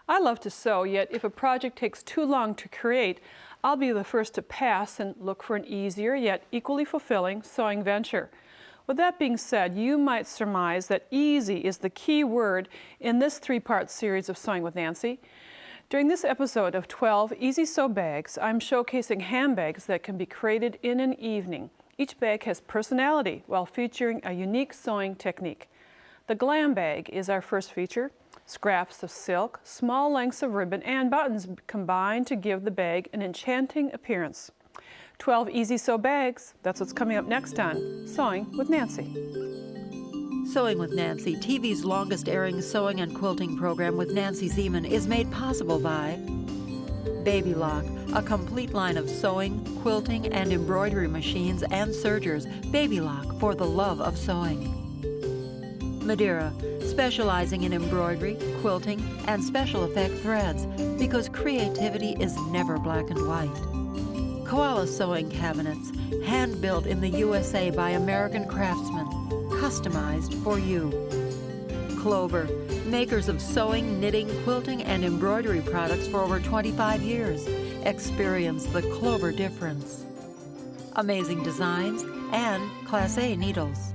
I love to sew, yet if a project takes too long to create, I'll be the first to pass and look for an easier yet equally fulfilling sewing venture. With that being said, you might surmise that easy is the key word in this three-part series of Sewing with Nancy. During this episode of 12 Easy Sew Bags, I'm showcasing handbags that can be created in an evening. Each bag has personality while featuring a unique sewing technique. The Glam Bag is our first feature. Scraps of silk, small lengths of ribbon, and buttons combine to give the bag an enchanting appearance. 12 Easy Sew Bags, that's what's coming up next on Sewing with Nancy. Sewing with Nancy, TV's longest airing sewing and quilting program with Nancy Zieman, is made possible by Baby Lock, a complete line of sewing, quilting, and embroidery machines and sergers. Baby Lock, for the love of sewing. Madeira, specializing in embroidery, quilting, and special effect threads, because creativity is never black and white. Koala Sewing Cabinets, hand-built in the USA by American craftsmen, customized for you. Clover, makers of sewing, knitting, quilting, and embroidery products for over 25 years. Experience the Clover difference. Amazing designs and Class A needles.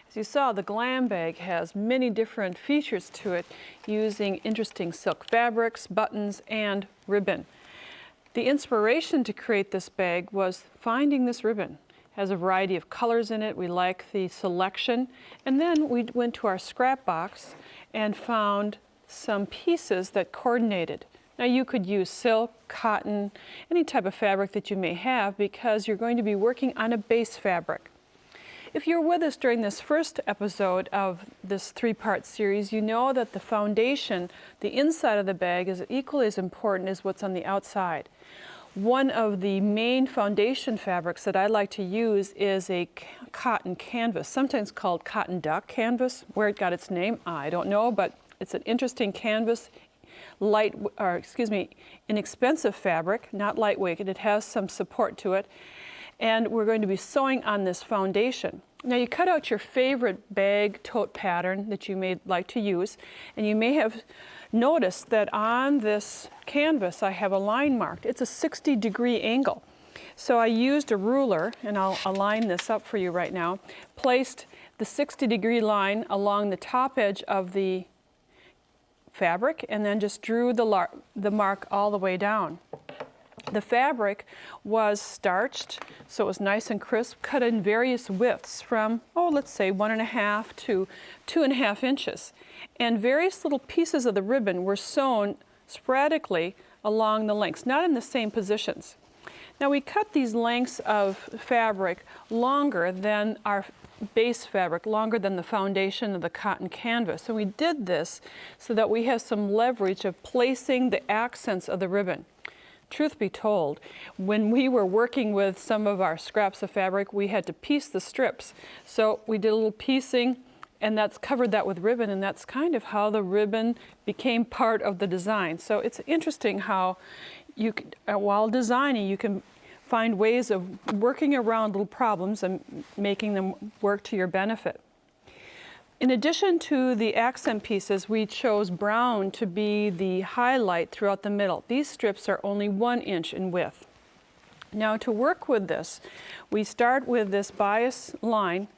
As you saw, the Glam Bag has many different features to it, using interesting silk fabrics, buttons, and ribbon. The inspiration to create this bag was finding this ribbon. It has a variety of colors in it. We like the selection. And then we went to our scrap box and found some pieces that coordinated. Now you could use silk, cotton, any type of fabric that you may have, because you're going to be working on a base fabric. If you're with us during this first episode of this three-part series, you know that the foundation, the inside of the bag, is equally as important as what's on the outside. One of the main foundation fabrics that I like to use is a cotton canvas, sometimes called cotton duck canvas. Where it got its name, I don't know, but it's an interesting canvas, inexpensive fabric, not lightweight, and it has some support to it. And we're going to be sewing on this foundation. Now you cut out your favorite bag tote pattern that you may like to use, and you may have noticed that on this canvas I have a line marked. It's a 60-degree angle. So I used a ruler, and I'll align this up for you right now, placed the 60-degree line along the top edge of the fabric, and then just drew the mark all the way down. The fabric was starched, so it was nice and crisp, cut in various widths from, let's say 1.5 to 2.5 inches. And various little pieces of the ribbon were sewn sporadically along the lengths, not in the same positions. Now we cut these lengths of fabric longer than our base fabric, longer than the foundation of the cotton canvas. And we did this so that we have some leverage of placing the accents of the ribbon. Truth be told, when we were working with some of our scraps of fabric, we had to piece the strips. So we did a little piecing, and that's covered that with ribbon, and that's kind of how the ribbon became part of the design. So it's interesting how you, while designing, you can find ways of working around little problems and making them work to your benefit. In addition to the accent pieces, we chose brown to be the highlight throughout the middle. These strips are only 1 inch in width. Now to work with this, we start with this bias line,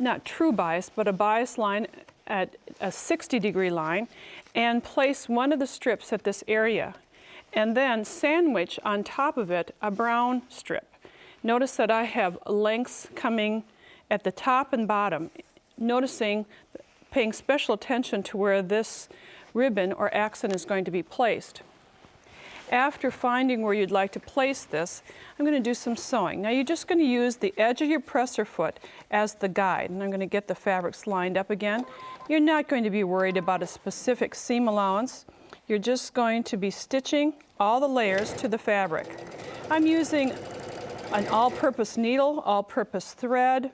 not true bias, but a bias line at a 60-degree line, and place one of the strips at this area, and then sandwich on top of it a brown strip. Notice that I have lengths coming at the top and bottom, paying special attention to where this ribbon or accent is going to be placed. After finding where you'd like to place this, I'm going to do some sewing. Now you're just going to use the edge of your presser foot as the guide, and I'm going to get the fabrics lined up again. You're not going to be worried about a specific seam allowance. You're just going to be stitching all the layers to the fabric. I'm using an all-purpose needle, all-purpose thread,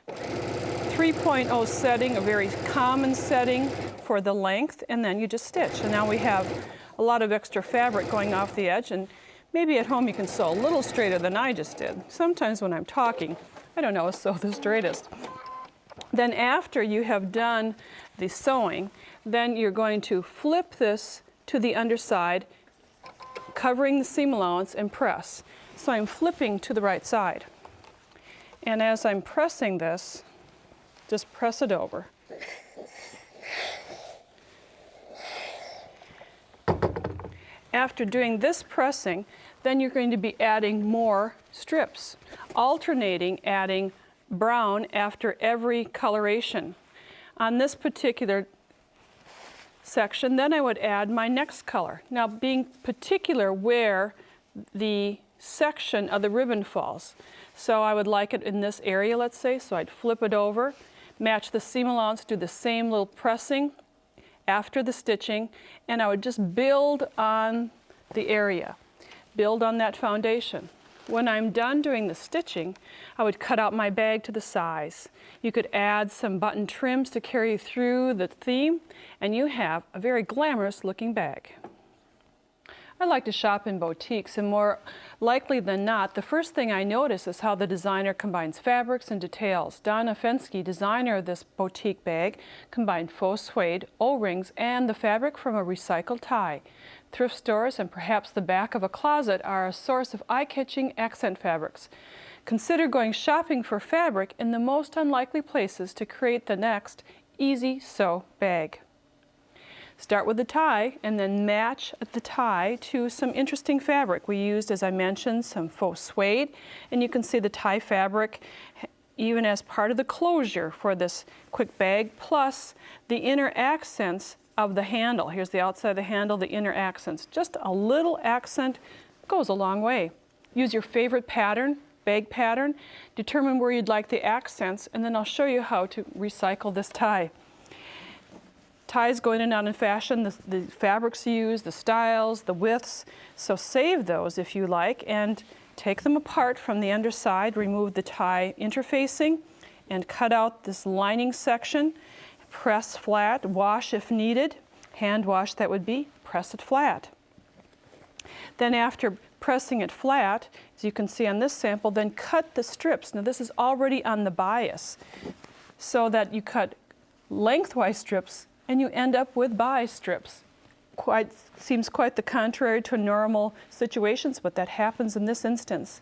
3.0 setting, a very common setting for the length, and then you just stitch. And now we have a lot of extra fabric going off the edge, and maybe at home you can sew a little straighter than I just did. Sometimes when I'm talking, I don't always sew the straightest. Then after you have done the sewing, then you're going to flip this to the underside, covering the seam allowance, and press. So I'm flipping to the right side. And as I'm pressing this, just press it over. After doing this pressing, then you're going to be adding more strips, alternating adding brown after every coloration. On this particular section, then I would add my next color. Now, being particular where the section of the ribbon falls. So I would like it in this area, let's say, so I'd flip it over, match the seam allowance, do the same little pressing after the stitching, and I would just build on the area, build on that foundation. When I'm done doing the stitching, I would cut out my bag to the size. You could add some button trims to carry through the theme, and you have a very glamorous looking bag. I like to shop in boutiques, and more likely than not, the first thing I notice is how the designer combines fabrics and details. Donna Fensky, designer of this boutique bag, combined faux suede, O-rings, and the fabric from a recycled tie. Thrift stores and perhaps the back of a closet are a source of eye-catching accent fabrics. Consider going shopping for fabric in the most unlikely places to create the next easy sew bag. Start with the tie and then match the tie to some interesting fabric. We used, as I mentioned, some faux suede, and you can see the tie fabric even as part of the closure for this quick bag, plus the inner accents of the handle. Here's the outside of the handle, the inner accents. Just a little accent goes a long way. Use your favorite pattern, bag pattern, determine where you'd like the accents, and then I'll show you how to recycle this tie. Ties go in and out in fashion, the fabrics used, the styles, the widths, so save those if you like and take them apart from the underside, remove the tie interfacing and cut out this lining section, press flat, wash if needed, hand wash that would be, press it flat. Then after pressing it flat, as you can see on this sample, then cut the strips. Now this is already on the bias, so that you cut lengthwise strips and you end up with bias strips. Seems quite the contrary to normal situations, but that happens in this instance.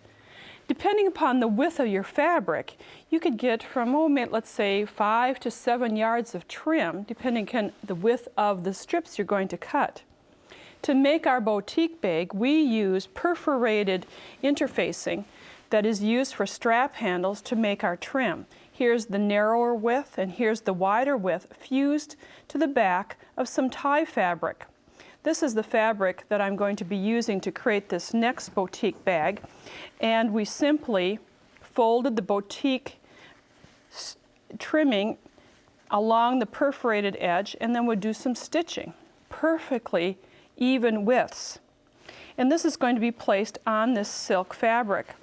Depending upon the width of your fabric, you could get from, let's say 5 to 7 yards of trim, depending on the width of the strips you're going to cut. To make our boutique bag, we use perforated interfacing that is used for strap handles to make our trim. Here's the narrower width and here's the wider width fused to the back of some tie fabric. This is the fabric that I'm going to be using to create this next boutique bag, and we simply folded the boutique trimming along the perforated edge and then would do some stitching. Perfectly even widths. And this is going to be placed on this silk fabric.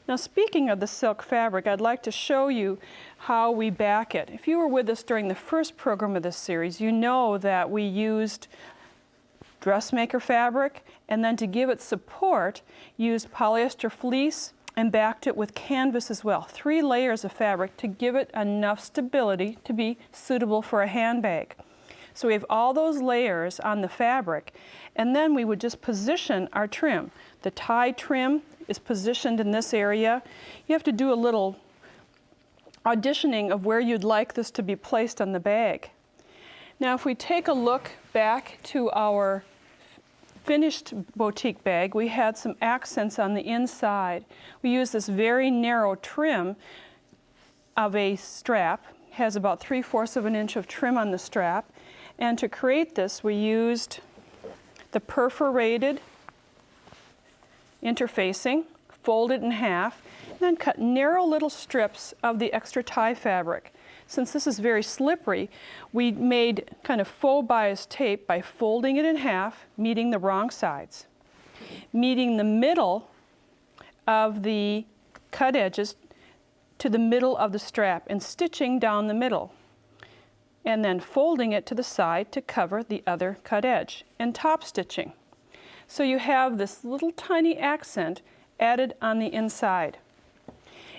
Now, speaking of the silk fabric, I'd like to show you how we back it. If you were with us during the first program of this series, you know that we used dressmaker fabric, and then to give it support, used polyester fleece and backed it with canvas as well. 3 layers of fabric to give it enough stability to be suitable for a handbag. So we have all those layers on the fabric, and then we would just position our trim. The tie trim is positioned in this area. You have to do a little auditioning of where you'd like this to be placed on the bag. Now, if we take a look back to our finished boutique bag, we had some accents on the inside. We used this very narrow trim of a strap, has about 3/4 of an inch of trim on the strap, and to create this we used the perforated interfacing, fold it in half, and then cut narrow little strips of the extra tie fabric. Since this is very slippery, we made kind of faux bias tape by folding it in half, meeting the wrong sides, meeting the middle of the cut edges to the middle of the strap and stitching down the middle, and then folding it to the side to cover the other cut edge and top stitching. So you have this little tiny accent added on the inside.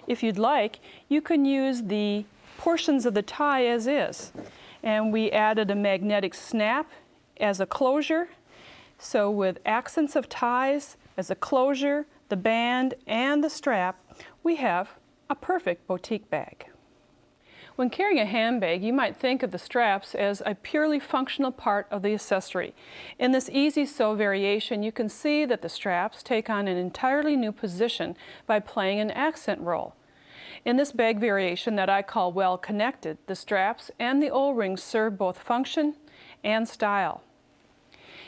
If you'd like, you can use the portions of the tie as is. And we added a magnetic snap as a closure. So with accents of ties as a closure, the band, and the strap, we have a perfect boutique bag. When carrying a handbag, you might think of the straps as a purely functional part of the accessory. In this easy sew variation, you can see that the straps take on an entirely new position by playing an accent role. In this bag variation that I call well connected, the straps and the O-rings serve both function and style.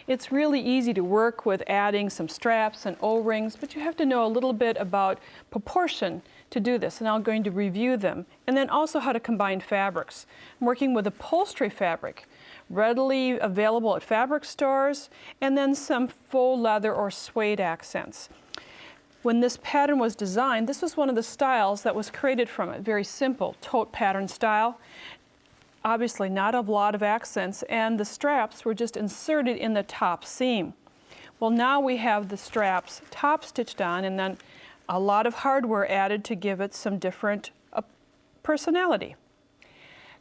It's really easy to work with adding some straps and O-rings, but you have to know a little bit about proportion to do this, and I'm going to review them. And then also how to combine fabrics. I'm working with upholstery fabric, readily available at fabric stores, and then some faux leather or suede accents. When this pattern was designed, this was one of the styles that was created from it, very simple tote pattern style. Obviously not a lot of accents, and the straps were just inserted in the top seam. Well, now we have the straps top stitched on and then a lot of hardware added to give it some different personality.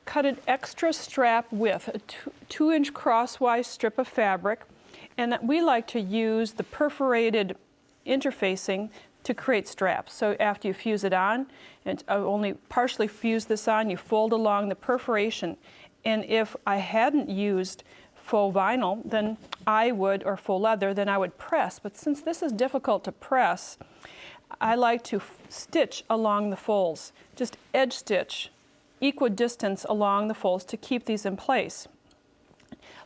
Cut an extra strap with a 2-inch crosswise strip of fabric, and we like to use the perforated interfacing to create straps. So after you fuse it on, and only partially fuse this on, you fold along the perforation. And if I hadn't used faux vinyl, then I would, or faux leather, then I would press. But since this is difficult to press, I like to stitch along the folds, just edge stitch, equidistance along the folds to keep these in place.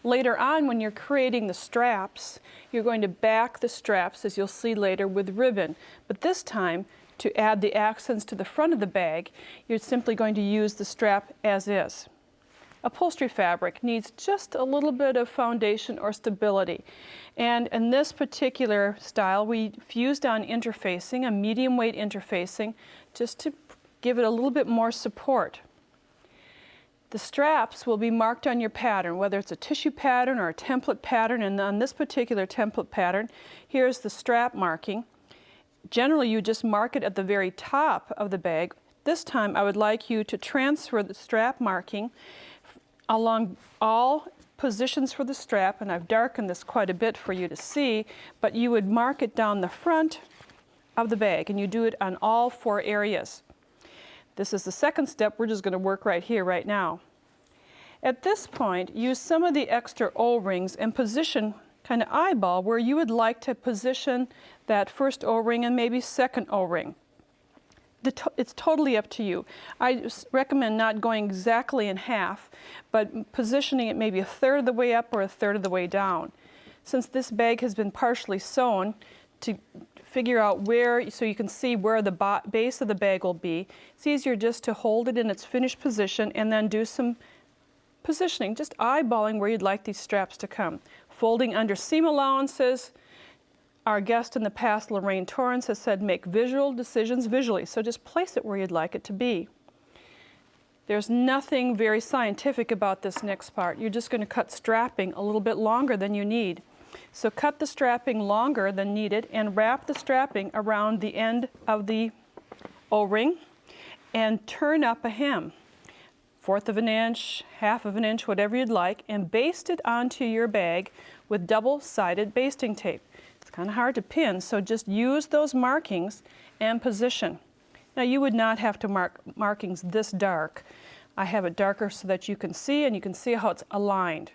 Later on, when you're creating the straps, you're going to back the straps, as you'll see later, with ribbon. But this time, to add the accents to the front of the bag, you're simply going to use the strap as is. Upholstery fabric needs just a little bit of foundation or stability. And in this particular style, we fused on interfacing, a medium weight interfacing, just to give it a little bit more support. The straps will be marked on your pattern, whether it's a tissue pattern or a template pattern, and on this particular template pattern, here's the strap marking. Generally, you just mark it at the very top of the bag. This time, I would like you to transfer the strap marking along all positions for the strap, and I've darkened this quite a bit for you to see, but you would mark it down the front of the bag, and you do it on all 4 areas. This is the second step. We're just going to work right here, right now. At this point, use some of the extra O-rings and position, kind of eyeball, where you would like to position that first O-ring and maybe second O-ring. It's totally up to you. I recommend not going exactly in half, but positioning it maybe 1/3 of the way up or 1/3 of the way down. Since this bag has been partially sewn, to figure out where, so you can see where the base of the bag will be, it's easier just to hold it in its finished position and then do some positioning, just eyeballing where you'd like these straps to come. Folding under seam allowances. Our guest in the past, Lorraine Torrance, has said make visual decisions visually, so just place it where you'd like it to be. There's nothing very scientific about this next part. You're just going to cut strapping a little bit longer than you need. So cut the strapping longer than needed and wrap the strapping around the end of the O-ring and turn up a hem, 1/4 of an inch, 1/2 of an inch, whatever you'd like, and baste it onto your bag with double-sided basting tape. It's kind of hard to pin, so just use those markings and position. Now you would not have to mark markings this dark. I have it darker so that you can see, and you can see how it's aligned.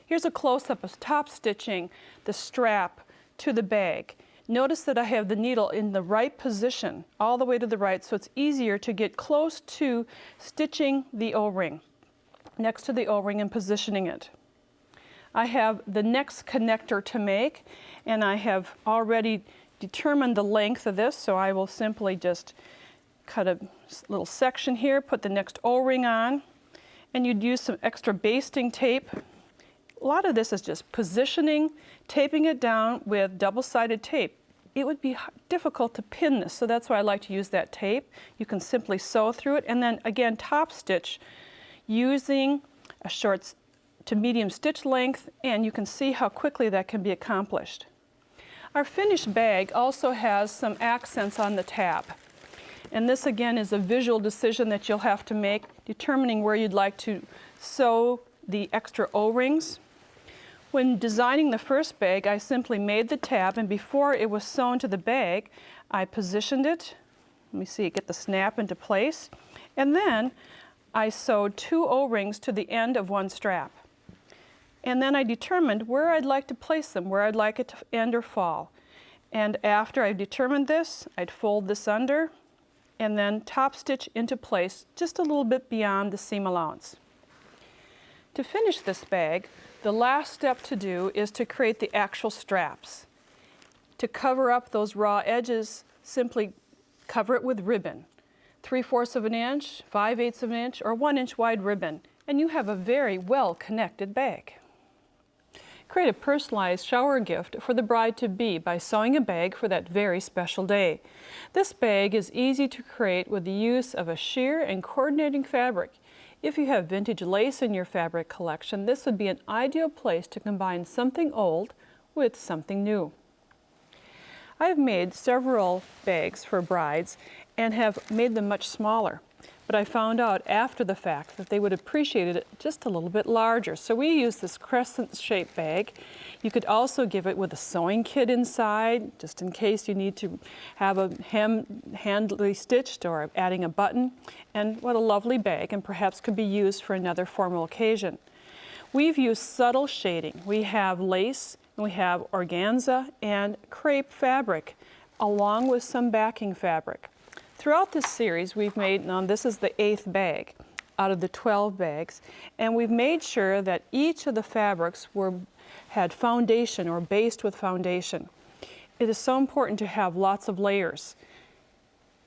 Here's a close-up of top stitching the strap to the bag. Notice that I have the needle in the right position, all the way to the right, so it's easier to get close to stitching the O-ring, next to the O-ring and positioning it. I have the next connector to make, and I have already determined the length of this, so I will simply just cut a little section here, put the next O-ring on, and you'd use some extra basting tape. A lot of this is just positioning, taping it down with double-sided tape. It would be difficult to pin this, so that's why I like to use that tape. You can simply sew through it, and then again top stitch using a short to medium stitch length, and you can see how quickly that can be accomplished. Our finished bag also has some accents on the tab. And this again is a visual decision that you'll have to make, determining where you'd like to sew the extra O-rings. When designing the first bag, I simply made the tab, and before it was sewn to the bag, I positioned it. Let me see, get the snap into place. And then I sewed 2 O-rings to the end of one strap. And then I determined where I'd like to place them, where I'd like it to end or fall. And after I determined this, I'd fold this under and then top stitch into place just a little bit beyond the seam allowance. To finish this bag, the last step to do is to create the actual straps. To cover up those raw edges, simply cover it with ribbon. 3/4 of an inch, 5/8 of an inch, or 1 inch wide ribbon, and you have a very well-connected bag. Create a personalized shower gift for the bride-to-be by sewing a bag for that very special day. This bag is easy to create with the use of a sheer and coordinating fabric. If you have vintage lace in your fabric collection, this would be an ideal place to combine something old with something new. I have made several bags for brides and have made them much smaller, but I found out after the fact that they would appreciate it just a little bit larger. So we use this crescent-shaped bag. You could also give it with a sewing kit inside, just in case you need to have a hem handily stitched or adding a button. And what a lovely bag, and perhaps could be used for another formal occasion. We've used subtle shading. We have lace, and we have organza and crepe fabric, along with some backing fabric. Throughout this series, we've made, now this is the 8th bag out of the 12 bags, and we've made sure that each of the fabrics had foundation or based with foundation. It is so important to have lots of layers.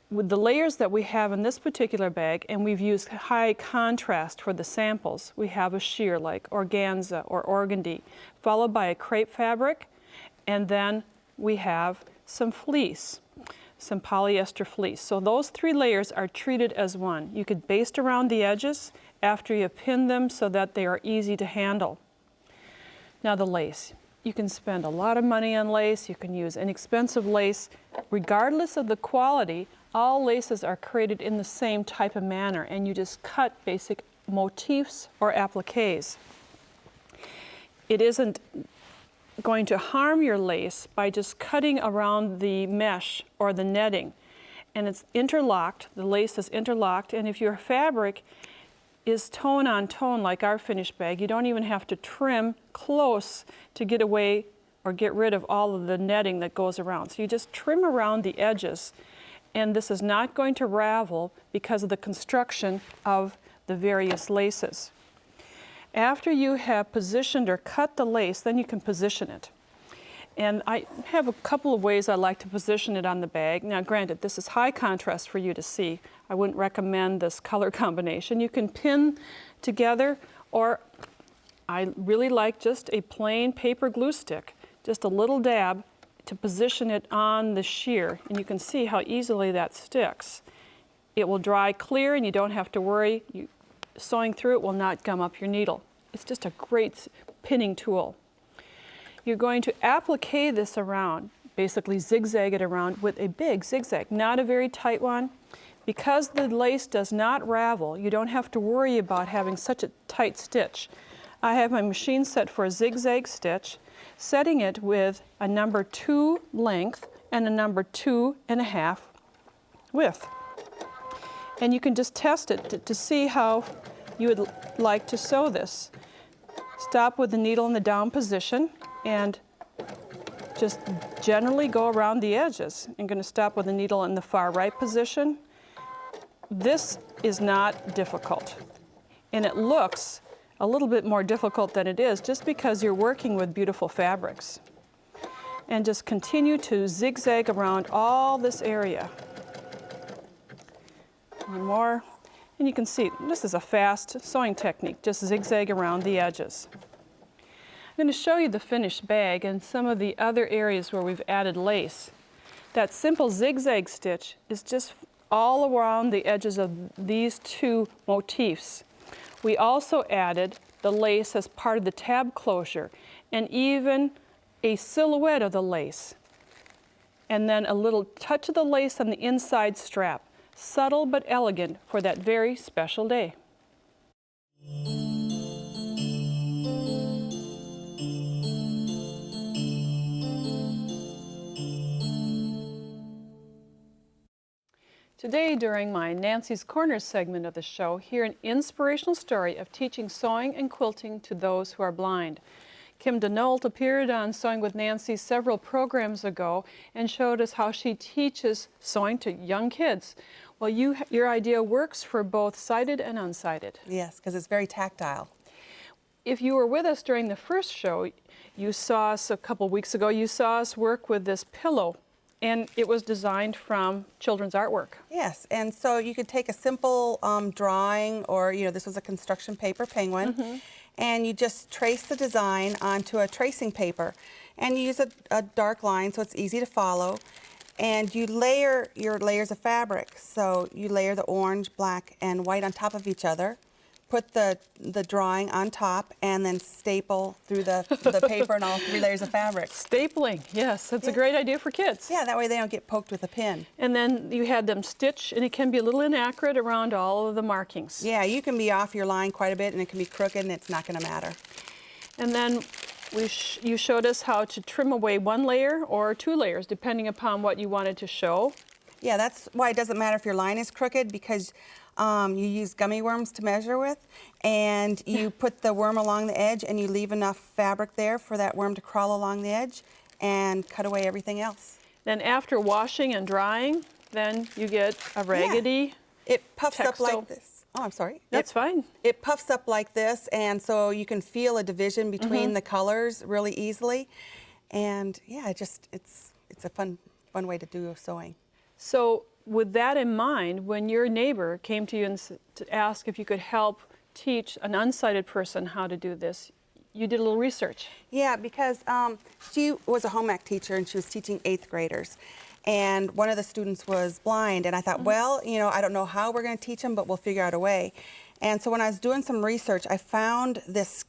With the layers that we have in this particular bag, and we've used high contrast for the samples, we have a sheer like organza or organdy, followed by a crepe fabric, and then we have some fleece. Some polyester fleece. So those 3 layers are treated as one. You could baste around the edges after you pin them so that they are easy to handle. Now the lace. You can spend a lot of money on lace. You can use inexpensive lace. Regardless of the quality, all laces are created in the same type of manner, and you just cut basic motifs or appliques. It isn't going to harm your lace by just cutting around the mesh or the netting. And it's interlocked, the lace is interlocked, and if your fabric is tone on tone like our finished bag, you don't even have to trim close to get away or get rid of all of the netting that goes around. So you just trim around the edges, and this is not going to ravel because of the construction of the various laces. After you have positioned or cut the lace, then you can position it. And I have a couple of ways I like to position it on the bag. Now granted, this is high contrast for you to see. I wouldn't recommend this color combination. You can pin together, or I really like just a plain paper glue stick, just a little dab to position it on the sheer. And you can see how easily that sticks. It will dry clear and you don't have to worry. Sewing through it will not gum up your needle. It's just a great pinning tool. You're going to applique this around, basically zigzag it around with a big zigzag, not a very tight one. Because the lace does not ravel, you don't have to worry about having such a tight stitch. I have my machine set for a zigzag stitch, setting it with a number 2 length and a number 2.5 width. And you can just test it to see how you would like to sew this. Stop with the needle in the down position and just generally go around the edges. I'm going to stop with the needle in the far right position. This is not difficult, and it looks a little bit more difficult than it is just because you're working with beautiful fabrics. And just continue to zigzag around all this area. One more, and you can see this is a fast sewing technique, just zigzag around the edges. I'm going to show you the finished bag and some of the other areas where we've added lace. That simple zigzag stitch is just all around the edges of these 2 motifs. We also added the lace as part of the tab closure, and even a silhouette of the lace. And then a little touch of the lace on the inside strap. subtle but elegant for that very special day. Today, during my Nancy's Corner segment of the show, hear an inspirational story of teaching sewing and quilting to those who are blind. Kim Denault appeared on Sewing with Nancy several programs ago and showed us how she teaches sewing to young kids. Well, your idea works for both sighted and unsighted. Yes, because it's very tactile. If you were with us during the first show, you saw us a couple weeks ago, you saw us work with this pillow, and it was designed from children's artwork. Yes, and so you could take a simple drawing, or this was a construction paper penguin, and you just trace the design onto a tracing paper, and you use a dark line so it's easy to follow, and you layer your layers of fabric. So you layer the orange, black, and white on top of each other, put the drawing on top, and then staple through the paper and all 3 layers of fabric. Stapling, yes, that's a great idea for kids. Yeah, that way they don't get poked with a pin. And then you had them stitch, and it can be a little inaccurate around all of the markings. Yeah, you can be off your line quite a bit, and it can be crooked, and it's not going to matter. And then you showed us how to trim away 1 layer or 2 layers, depending upon what you wanted to show. Yeah, that's why it doesn't matter if your line is crooked, because you use gummy worms to measure with, and you put the worm along the edge, and you leave enough fabric there for that worm to crawl along the edge and cut away everything else. Then after washing and drying, then you get a raggedy It puffs up textile. like this. Oh, I'm sorry. That's fine. It puffs up like this, and so you can feel a division between the colors really easily. And yeah, it's a fun way to do sewing. So with that in mind, when your neighbor came to you and to ask if you could help teach an unsighted person how to do this, you did a little research. Yeah, because she was a home ec teacher, and she was teaching 8th graders. And one of the students was blind, and I thought, well, I don't know how we're going to teach them, but we'll figure out a way. And so when I was doing some research, I found this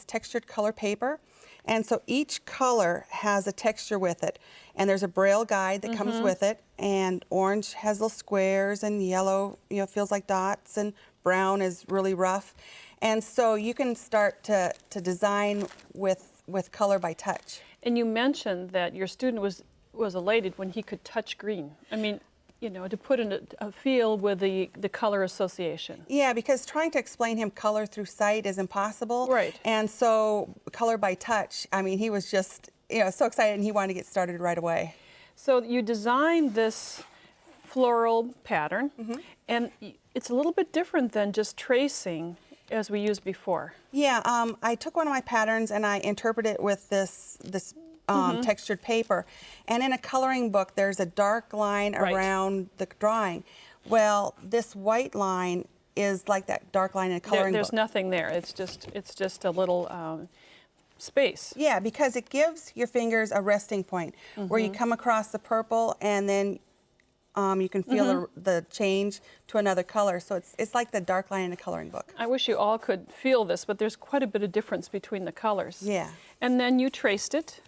textured color paper. And so each color has a texture with it. And there's a Braille guide that comes with it. And orange has little squares, and yellow, feels like dots, and brown is really rough. And so you can start to design with color by touch. And you mentioned that your student was elated when he could touch green. I mean, to put in a feel with the color association. Yeah, because trying to explain him color through sight is impossible. Right. And so color by touch, I mean, he was just, so excited, and he wanted to get started right away. So you designed this floral pattern, and it's a little bit different than just tracing as we used before. Yeah, I took one of my patterns and I interpreted it with this textured paper. And in a coloring book, there's a dark line around the drawing. Well, this white line is like that dark line in a coloring There's book. nothing there. It's just a little space. Yeah, because it gives your fingers a resting point where you come across the purple, and then you can feel the change to another color. So it's like the dark line in a coloring book. I wish you all could feel this, but there's quite a bit of difference between the colors. Yeah. And then you traced it,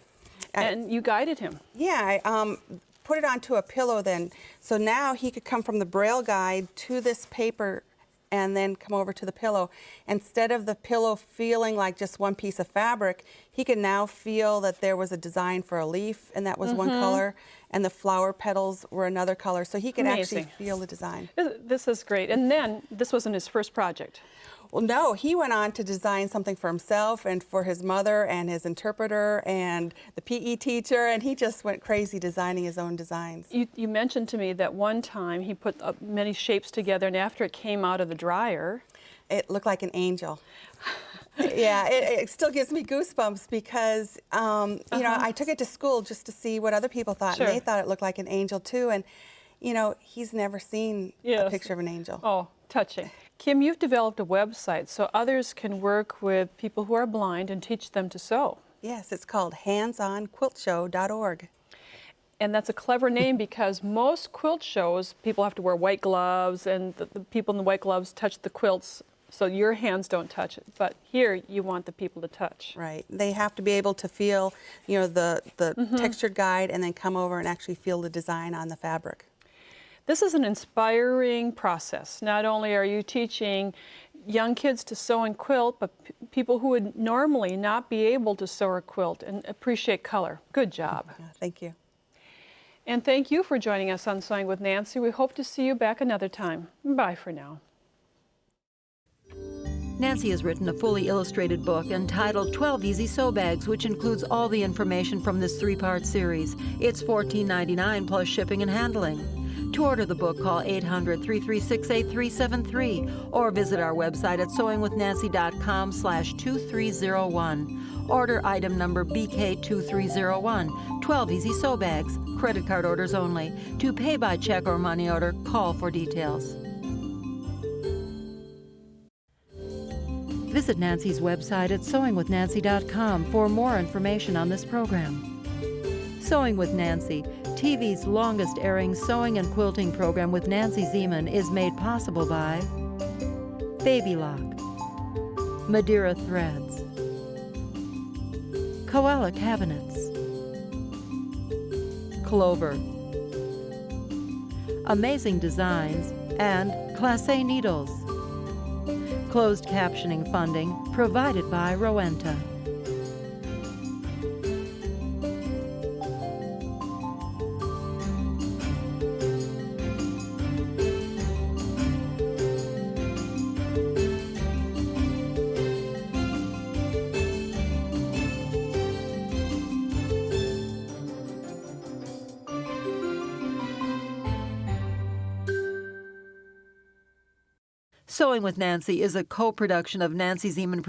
and you guided him. Yeah, I put it onto a pillow then. So now he could come from the Braille guide to this paper and then come over to the pillow. Instead of the pillow feeling like just one piece of fabric, he could now feel that there was a design for a leaf, and that was one color, and the flower petals were another color. So he could actually feel the design. This is great. And then this wasn't his first project. Well, no, he went on to design something for himself and for his mother and his interpreter and the PE teacher, and he just went crazy designing his own designs. You mentioned to me that one time he put many shapes together, and after it came out of the dryer, it looked like an angel. Yeah, it still gives me goosebumps because, I took it to school just to see what other people thought, and they thought it looked like an angel too. And, he's never seen a picture of an angel. Oh, touching. Kim, you've developed a website so others can work with people who are blind and teach them to sew. Yes, it's called handsonquiltshow.org. And that's a clever name because most quilt shows, people have to wear white gloves, and the people in the white gloves touch the quilts, so your hands don't touch it. But here, you want the people to touch. Right. They have to be able to feel, the textured guide, and then come over and actually feel the design on the fabric. This is an inspiring process. Not only are you teaching young kids to sew and quilt, but people who would normally not be able to sew or quilt and appreciate color. Good job. Yeah, thank you. And thank you for joining us on Sewing with Nancy. We hope to see you back another time. Bye for now. Nancy has written a fully illustrated book entitled 12 Easy Sew Bags, which includes all the information from this 3-part series. It's $14.99 plus shipping and handling. To order the book, call 800-336-8373 or visit our website at sewingwithnancy.com/2301. Order item number BK2301, 12 Easy Sew Bags, credit card orders only. To pay by check or money order, call for details. Visit Nancy's website at sewingwithnancy.com for more information on this program. Sewing with Nancy, TV's longest-airing sewing and quilting program with Nancy Zieman, is made possible by Baby Lock, Madeira Threads, Koala Cabinets, Clover, Amazing Designs, and Classe Needles. Closed captioning funding provided by Rowenta. Sewing with Nancy is a co-production of Nancy Zieman